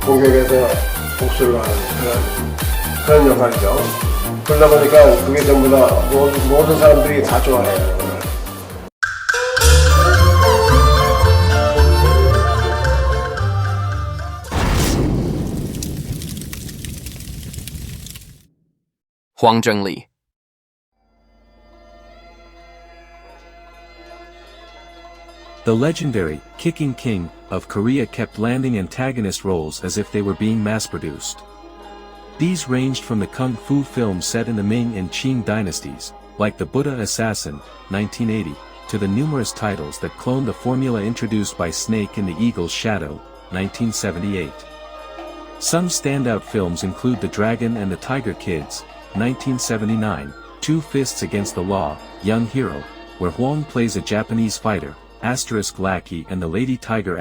공격에서 복수를 하는 그런 역할이죠. 그러다 보니까 그게 전부 다 모든 사람들이 다 좋아해요. Hwang Jang-Lee. The legendary Kicking King of Korea kept landing antagonist roles as if they were being mass-produced. These ranged from the kung fu films set in the Ming and Qing dynasties, like The Buddha Assassin, 1980, to the numerous titles that cloned the formula introduced by Snake in The Eagle's Shadow, 1978. Some standout films include The Dragon and the Tiger Kids, 1979, Two Fists Against the Law, Young Hero, where Hwang plays a Japanese fighter, Lackey and the Lady Tiger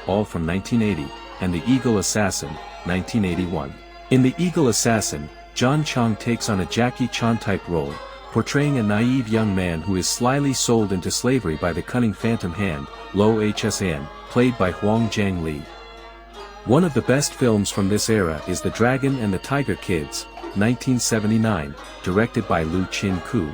all from 1980, and The Eagle Assassin, 1981. In The Eagle Assassin, John Chong takes on a Jackie Chan-type role, portraying a naive young man who is slyly sold into slavery by the cunning phantom hand, Lo Hsan, played by Hwang Jang-Lee. One of the best films from this era is The Dragon and the Tiger Kids, 1979, directed by Lu Chin-koo.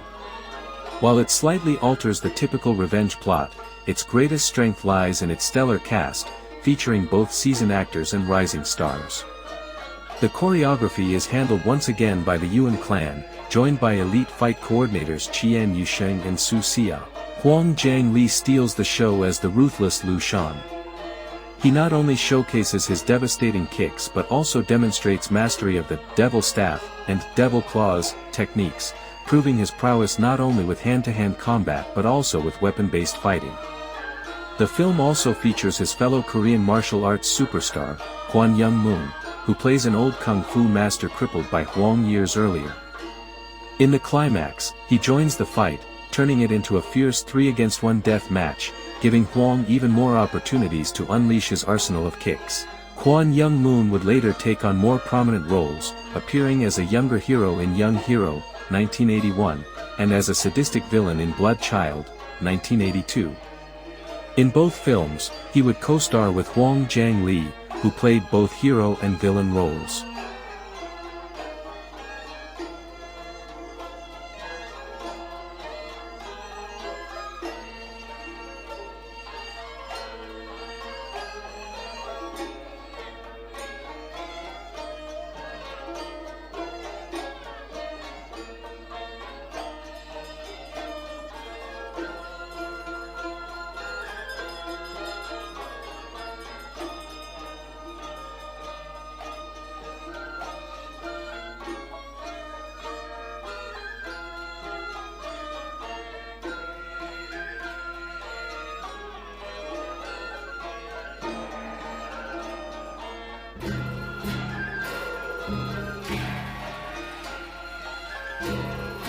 While it slightly alters the typical revenge plot, its greatest strength lies in its stellar cast, featuring both seasoned actors and rising stars. The choreography is handled once again by the Yuan clan, joined by elite fight coordinators Qian Yusheng and Su Xia. Hwang Jang-Lee steals the show as the ruthless Lu Shan. He not only showcases his devastating kicks but also demonstrates mastery of the Devil Staff and Devil Claws techniques, proving his prowess not only with hand-to-hand combat but also with weapon-based fighting. The film also features his fellow Korean martial arts superstar, Kwon Young-moon, who plays an old kung fu master crippled by Hwang years earlier. In the climax, he joins the fight, turning it into a fierce 3-against-1 death match, giving Hwang even more opportunities to unleash his arsenal of kicks. Kwon Young-moon would later take on more prominent roles, appearing as a younger hero in Young Hero, 1981, and as a sadistic villain in Blood Child, 1982. In both films, he would co-star with Hwang Jang-Lee, who played both hero and villain roles.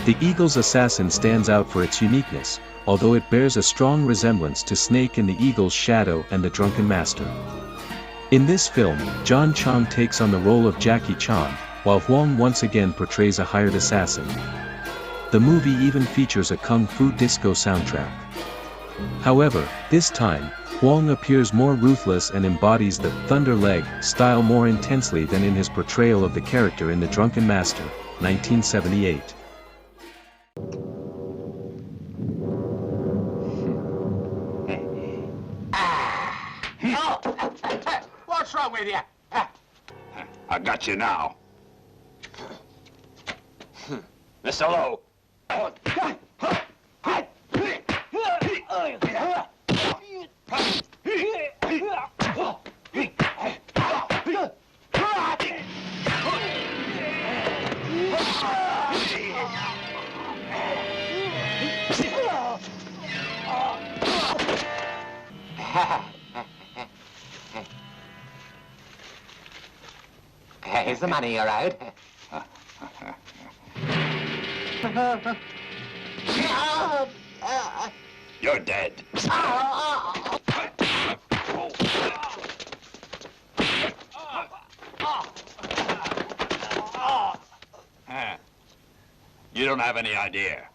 The Eagle's Assassin stands out for its uniqueness, although it bears a strong resemblance to Snake in The Eagle's Shadow and The Drunken Master. In this film, John Chong takes on the role of Jackie Chan, while Hwang once again portrays a hired assassin. The movie even features a kung fu disco soundtrack. However, this time, Hwang appears more ruthless and embodies the Thunder Leg style more intensely than in his portrayal of the character in The Drunken Master, 1978. What's wrong with you? I got you now. Mr. Lowe. Is the money all right? You're dead. You don't have any idea.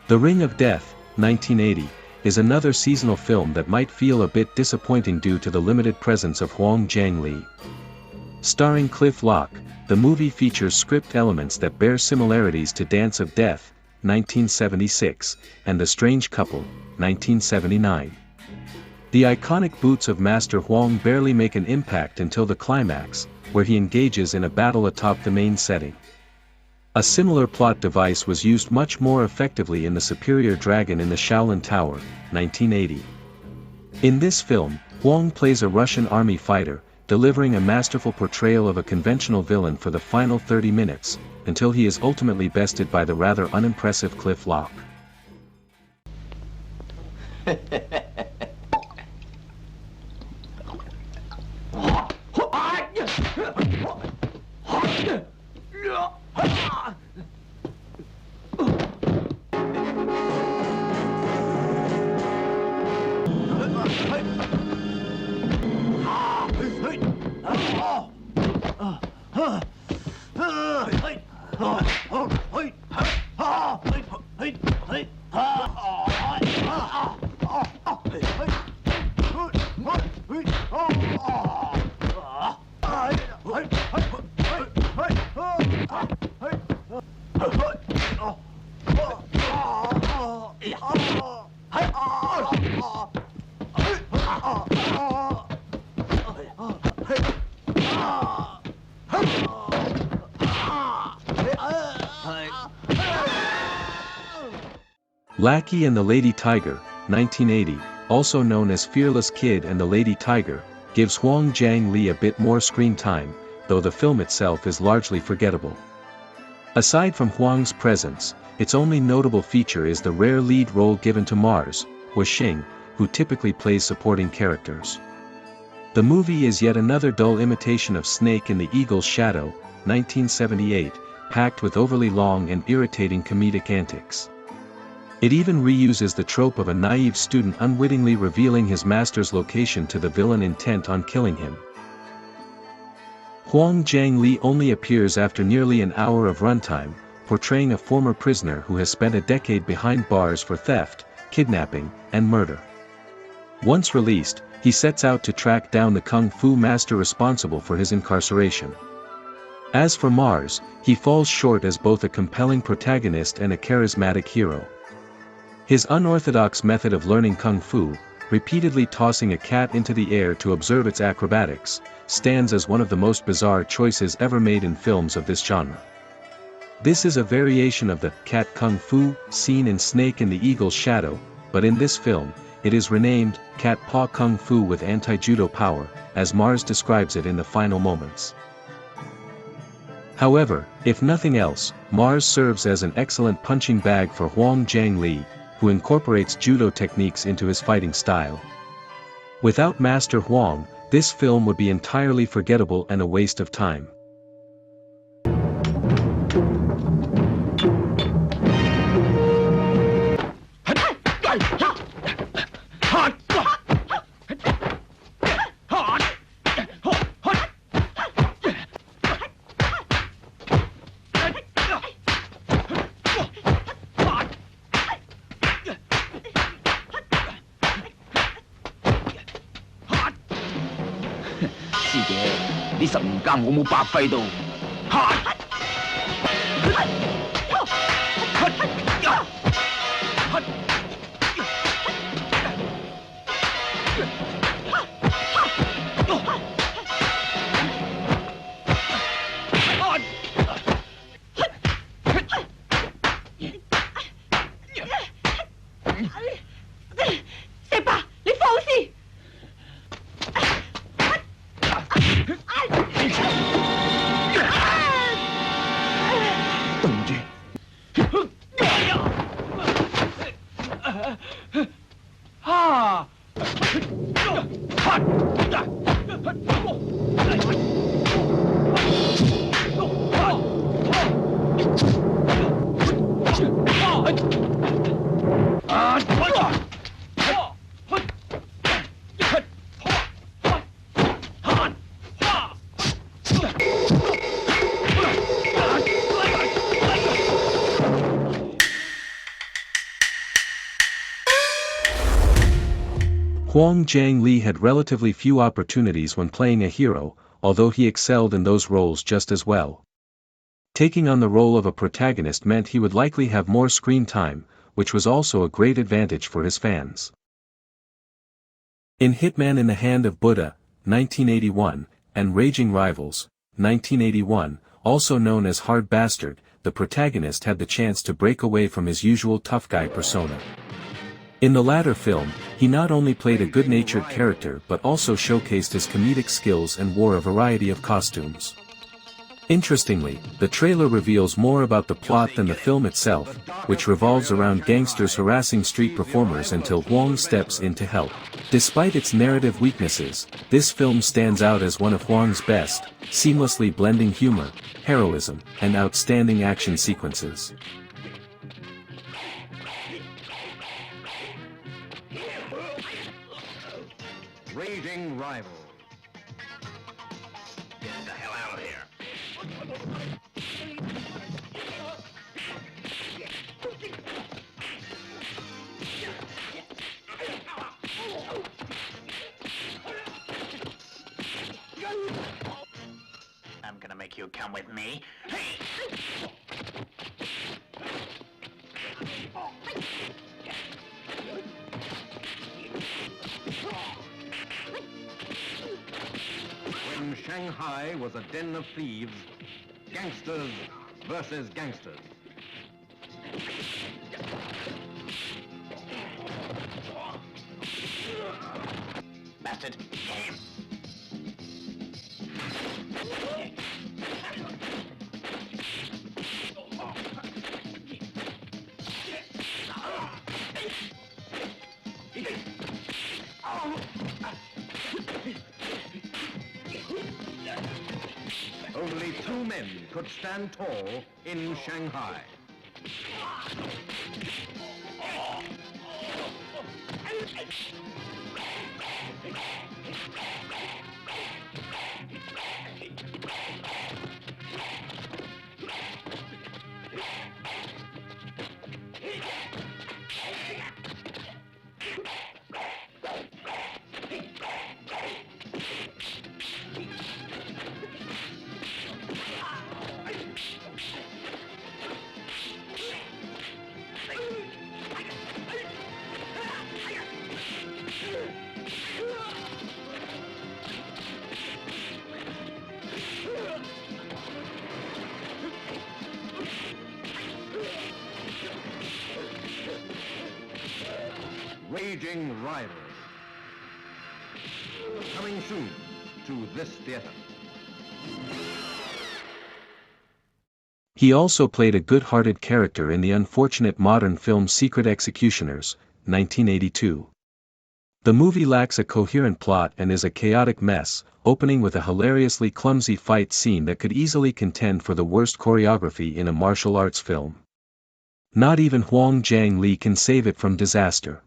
The Ring of Death, 1980, is another seasonal film that might feel a bit disappointing due to the limited presence of Hwang Jang-Lee. Starring Cliff Locke, the movie features script elements that bear similarities to Dance of Death, 1976, and The Strange Couple, 1979. The iconic boots of Master Hwang barely make an impact until the climax, where he engages in a battle atop the main setting. A similar plot device was used much more effectively in The Superior Dragon in the Shaolin Tower, 1980. In this film, Hwang plays a Russian army fighter, delivering a masterful portrayal of a conventional villain for the final 30 minutes, until he is ultimately bested by the rather unimpressive Cliff Locke. Lackey and the Lady Tiger, 1980, also known as Fearless Kid and the Lady Tiger, gives Hwang Jang-Lee a bit more screen time, though the film itself is largely forgettable. Aside from Hwang's presence, its only notable feature is the rare lead role given to Mars, Xing, who typically plays supporting characters. The movie is yet another dull imitation of Snake in the Eagle's Shadow, 1978, packed with overly long and irritating comedic antics. It even reuses the trope of a naive student unwittingly revealing his master's location to the villain intent on killing him. Hwang Jang-Lee only appears after nearly an hour of runtime, portraying a former prisoner who has spent a decade behind bars for theft, kidnapping, and murder. Once released, he sets out to track down the kung fu master responsible for his incarceration. As for Mars, he falls short as both a compelling protagonist and a charismatic hero. His unorthodox method of learning kung fu, repeatedly tossing a cat into the air to observe its acrobatics, stands as one of the most bizarre choices ever made in films of this genre. This is a variation of the cat kung fu seen in Snake in the Eagle's Shadow, but in this film, it is renamed cat paw kung fu with anti-judo power, as Mars describes it in the final moments. However, if nothing else, Mars serves as an excellent punching bag for Hwang Jang-Lee, who incorporates judo techniques into his fighting style. Without Master Hwang, this film would be entirely forgettable and a waste of time.呢10年間我冇白費到。石爸，你放肆！ Hwang Jang-Lee had relatively few opportunities when playing a hero, although he excelled in those roles just as well. Taking on the role of a protagonist meant he would likely have more screen time, which was also a great advantage for his fans. In Hitman in the Hand of Buddha, 1981, and Raging Rivals, 1981, also known as Hard Bastard, the protagonist had the chance to break away from his usual tough guy persona. In the latter film, he not only played a good-natured character but also showcased his comedic skills and wore a variety of costumes. Interestingly, the trailer reveals more about the plot than the film itself, which revolves around gangsters harassing street performers until Hwang steps in to help. Despite its narrative weaknesses, this film stands out as one of Hwang's best, seamlessly blending humor, heroism, and outstanding action sequences. Raging rival. Get the hell out of here. I'm gonna make you come with me. When Shanghai was a den of thieves, gangsters versus gangsters. Bastard. Only two men could stand tall in Shanghai. Raging rival. Coming soon to this theater. He also played a good-hearted character in the unfortunate modern film Secret Executioners, 1982. The movie lacks a coherent plot and is a chaotic mess, opening with a hilariously clumsy fight scene that could easily contend for the worst choreography in a martial arts film. Not even Hwang Jang-Lee can save it from disaster.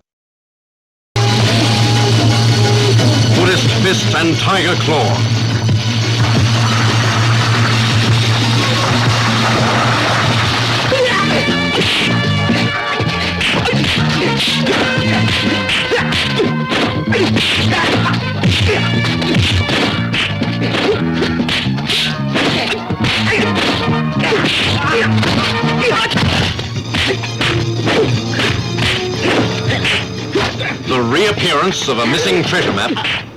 Buddhist fist and tiger claw. The reappearance of a missing treasure map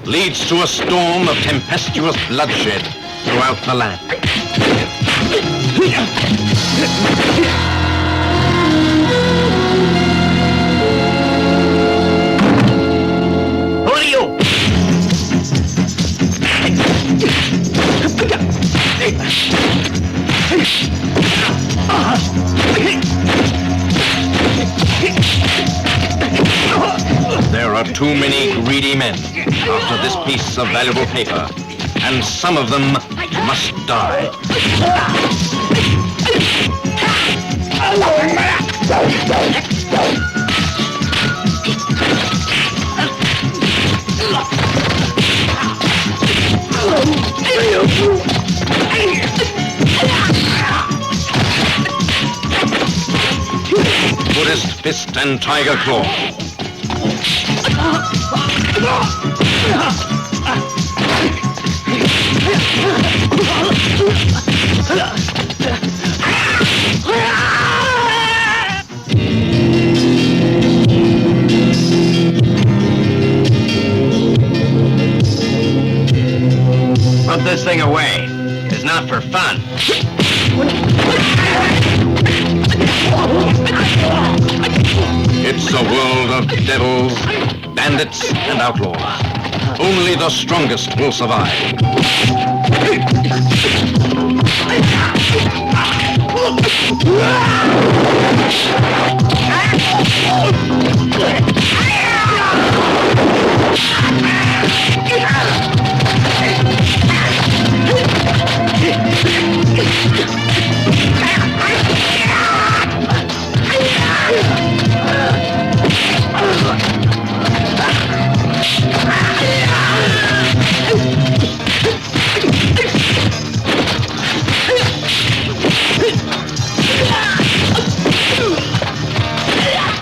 leads to a storm of tempestuous bloodshed throughout the land. Who are you? There are too many greedy men after this piece of valuable paper, and some of them must die. Buddhist fist and tiger claw. Put this thing away. It's not for fun. It's a world of devils, bandits, and outlaws. Only the strongest will survive.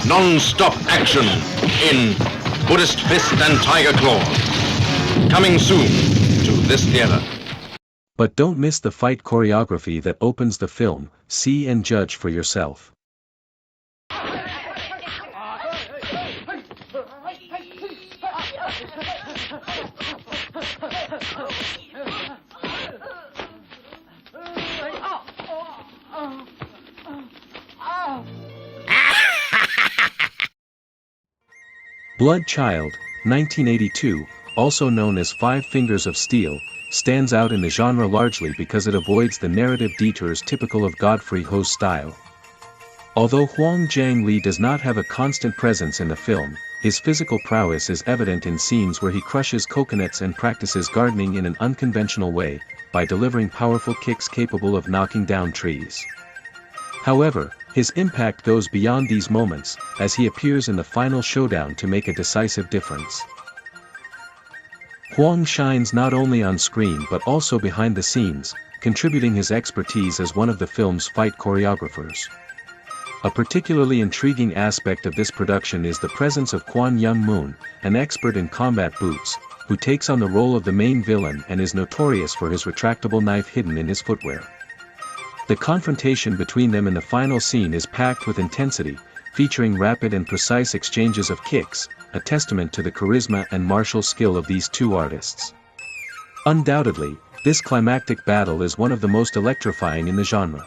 Non-stop action in Buddhist Fist and Tiger Claw. Coming soon to this theater. But don't miss the fight choreography that opens the film. See and judge for yourself. Blood Child, 1982, also known as Five Fingers of Steel, stands out in the genre largely because it avoids the narrative detours typical of Godfrey Ho's style. Although Hwang Jang-Lee does not have a constant presence in the film, his physical prowess is evident in scenes where he crushes coconuts and practices gardening in an unconventional way, by delivering powerful kicks capable of knocking down trees. However, his impact goes beyond these moments, as he appears in the final showdown to make a decisive difference. Hwang shines not only on screen but also behind the scenes, contributing his expertise as one of the film's fight choreographers. A particularly intriguing aspect of this production is the presence of Kwon Young-moon, an expert in combat boots, who takes on the role of the main villain and is notorious for his retractable knife hidden in his footwear. The confrontation between them in the final scene is packed with intensity, featuring rapid and precise exchanges of kicks, a testament to the charisma and martial skill of these two artists. Undoubtedly, this climactic battle is one of the most electrifying in the genre.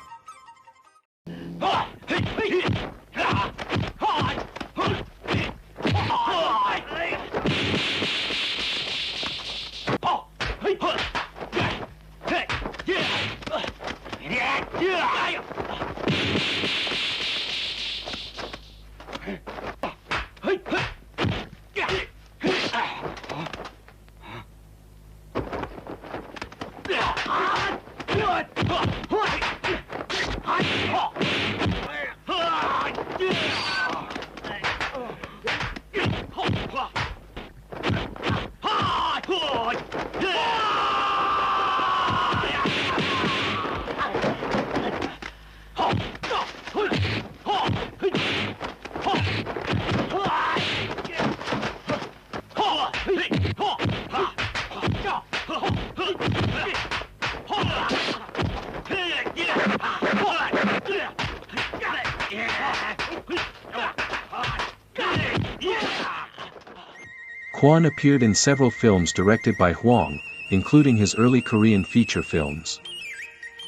Kwon appeared in several films directed by Hwang, including his early Korean feature films.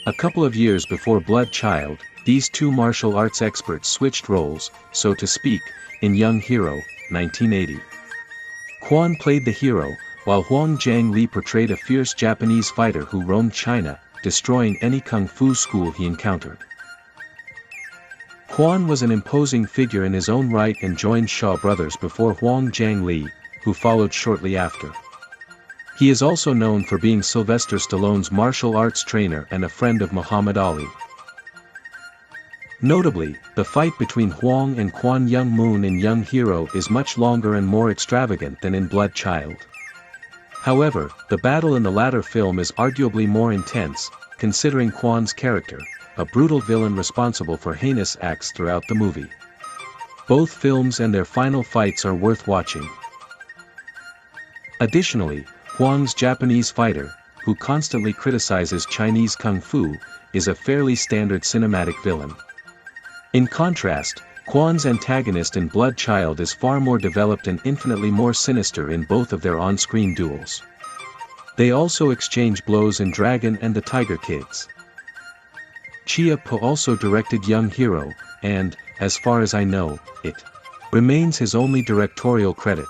A couple of years before Blood Child, these two martial arts experts switched roles, so to speak, in Young Hero, 1980. Kwon played the hero, while Hwang Jang-Lee portrayed a fierce Japanese fighter who roamed China, destroying any kung fu school he encountered. Kwon was an imposing figure in his own right and joined Shaw Brothers before Hwang Jang-Lee, who followed shortly after. He is also known for being Sylvester Stallone's martial arts trainer and a friend of Muhammad Ali. Notably, the fight between Hwang and Kwon Young-moon in Young Hero is much longer and more extravagant than in Blood Child. However, the battle in the latter film is arguably more intense, considering Kwon's character, a brutal villain responsible for heinous acts throughout the movie. Both films and their final fights are worth watching. Additionally, Hwang's Japanese fighter, who constantly criticizes Chinese kung fu, is a fairly standard cinematic villain. In contrast, Kwon's antagonist in Blood Child is far more developed and infinitely more sinister in both of their on-screen duels. They also exchange blows in Dragon and the Tiger Kids. Chia Po also directed Young Hero, and, as far as I know, it remains his only directorial credit.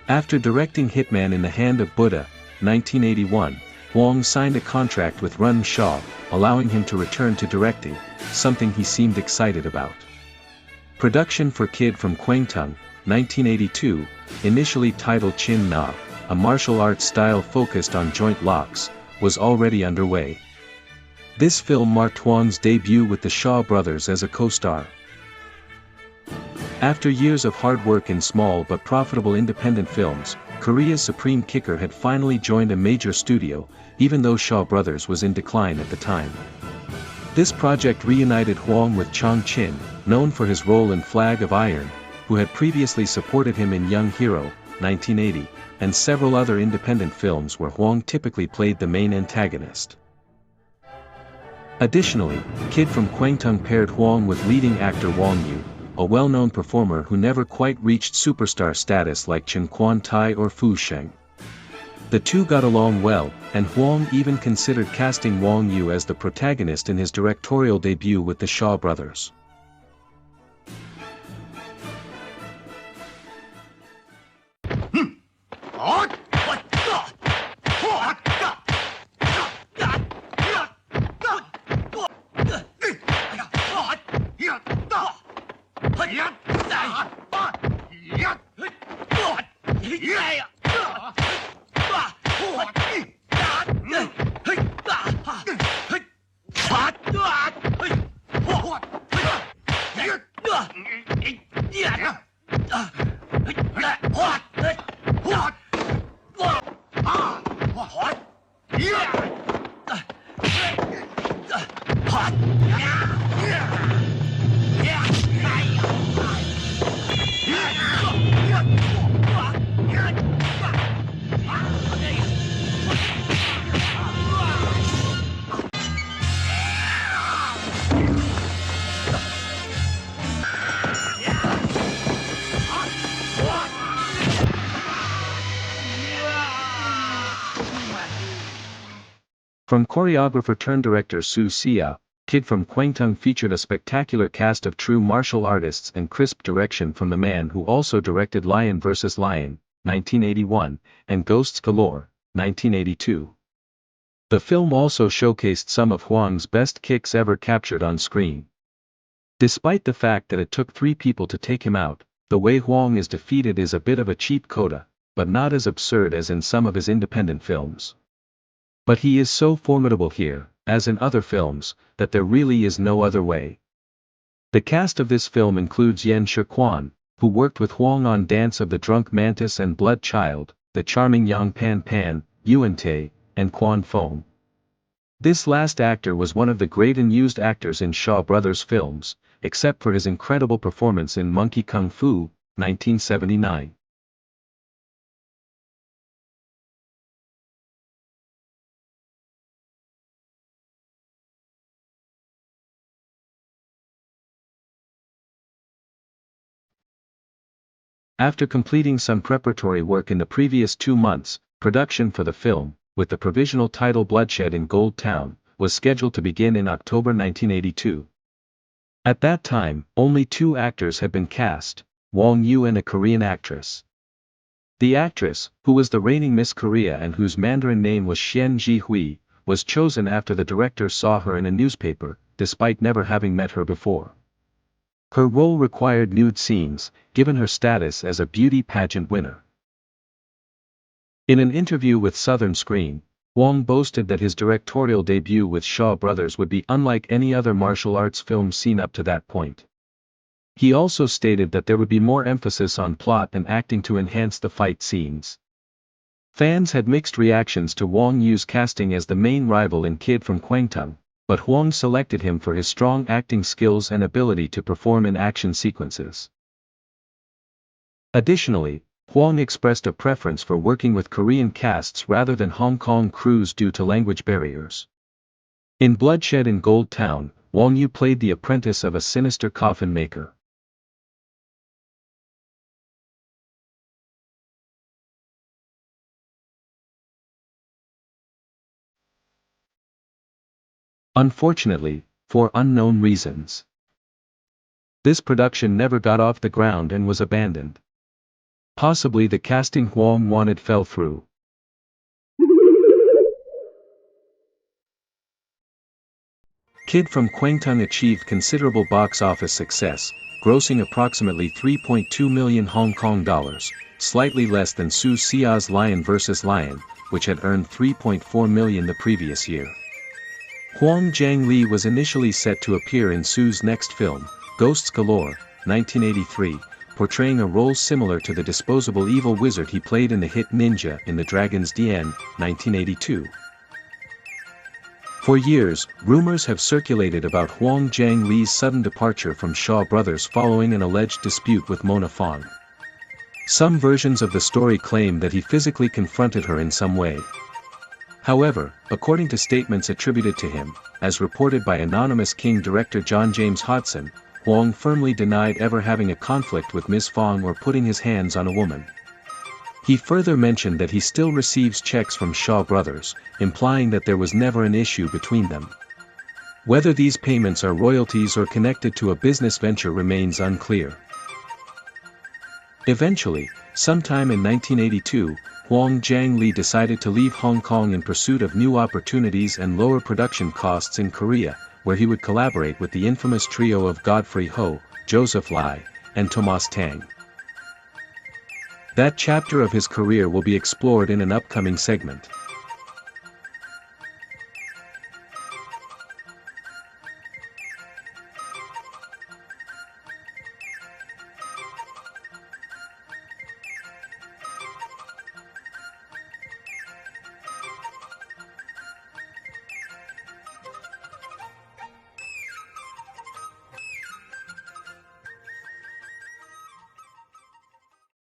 After directing Hitman in the Hand of Buddha, 1981, Hwang signed a contract with Run Shaw, allowing him to return to directing, something he seemed excited about. Production for Kid from Kwangtung, 1982, initially titled Chin Na, a martial arts style focused on joint locks, was already underway. This film marked Hwang's debut with the Shaw brothers as a co-star. After years of hard work in small but profitable independent films, Korea's supreme kicker had finally joined a major studio, even though Shaw Brothers was in decline at the time. This project reunited Hwang with Chong Chin, known for his role in Flag of Iron, who had previously supported him in Young Hero, 1980, and several other independent films where Hwang typically played the main antagonist. Additionally, Kid from Kwangtung paired Hwang with leading actor Wang Yu, a well-known performer who never quite reached superstar status like Chen Quan Tai or Fu Sheng. The two got along well, and Hwang even considered casting Wang Yu as the protagonist in his directorial debut with the Shaw Brothers. From choreographer-turned-director Su Sia, Kid from Kwangtung featured a spectacular cast of true martial artists and crisp direction from the man who also directed Lion vs. Lion, 1981, and Ghosts Galore, 1982. The film also showcased some of Hwang's best kicks ever captured on screen. Despite the fact that it took 3 people to take him out, the way Hwang is defeated is a bit of a cheap coda, but not as absurd as in some of his independent films. But he is so formidable here, as in other films, that there really is no other way. The cast of this film includes Yen Shi-kwan, who worked with Hwang on Dance of the Drunk Mantis and Blood Child, the charming Yang Pan Pan, Yuan Tae, and Quan Fong. This last actor was one of the great unused actors in Shaw Brothers films, except for his incredible performance in Monkey Kung Fu, 1979. After completing some preparatory work in the previous 2 months, production for the film, with the provisional title Bloodshed in Gold Town, was scheduled to begin in October 1982. At that time, only 2 actors had been cast, Wang Yu and a Korean actress. The actress, who was the reigning Miss Korea and whose Mandarin name was Xian Ji-hui, was chosen after the director saw her in a newspaper, despite never having met her before. Her role required nude scenes, given her status as a beauty pageant winner. In an interview with Southern Screen, Hwang boasted that his directorial debut with Shaw Brothers would be unlike any other martial arts film seen up to that point. He also stated that there would be more emphasis on plot and acting to enhance the fight scenes. Fans had mixed reactions to Hwang Yu's casting as the main rival in Kid from Kwangtung, but Hwang selected him for his strong acting skills and ability to perform in action sequences. Additionally, Hwang expressed a preference for working with Korean casts rather than Hong Kong crews due to language barriers. In Bloodshed in Gold Town, Hwang Yu played the apprentice of a sinister coffin maker. Unfortunately, for unknown reasons, this production never got off the ground and was abandoned. Possibly the casting Hwang wanted fell through. Kid from Kwangtung achieved considerable box office success, grossing approximately 3.2 million Hong Kong dollars, slightly less than Su Xia's Lion vs. Lion, which had earned 3.4 million the previous year. Hwang Jang-Lee was initially set to appear in Su's next film, Ghosts Galore, 1983, portraying a role similar to the disposable evil wizard he played in the hit Ninja in the Dragon's Den, 1982. For years, rumors have circulated about Hwang Jang-Lee's sudden departure from Shaw Brothers following an alleged dispute with Mona Fong. Some versions of the story claim that he physically confronted her in some way. However, according to statements attributed to him, as reported by anonymous King director John James Hodson, Hwang firmly denied ever having a conflict with Ms. Fong or putting his hands on a woman. He further mentioned that he still receives checks from Shaw Brothers, implying that there was never an issue between them. Whether these payments are royalties or connected to a business venture remains unclear. Eventually, sometime in 1982, Hwang Jang-Lee decided to leave Hong Kong in pursuit of new opportunities and lower production costs in Korea, where he would collaborate with the infamous trio of Godfrey Ho, Joseph Lai, and Thomas Tang. That chapter of his career will be explored in an upcoming segment.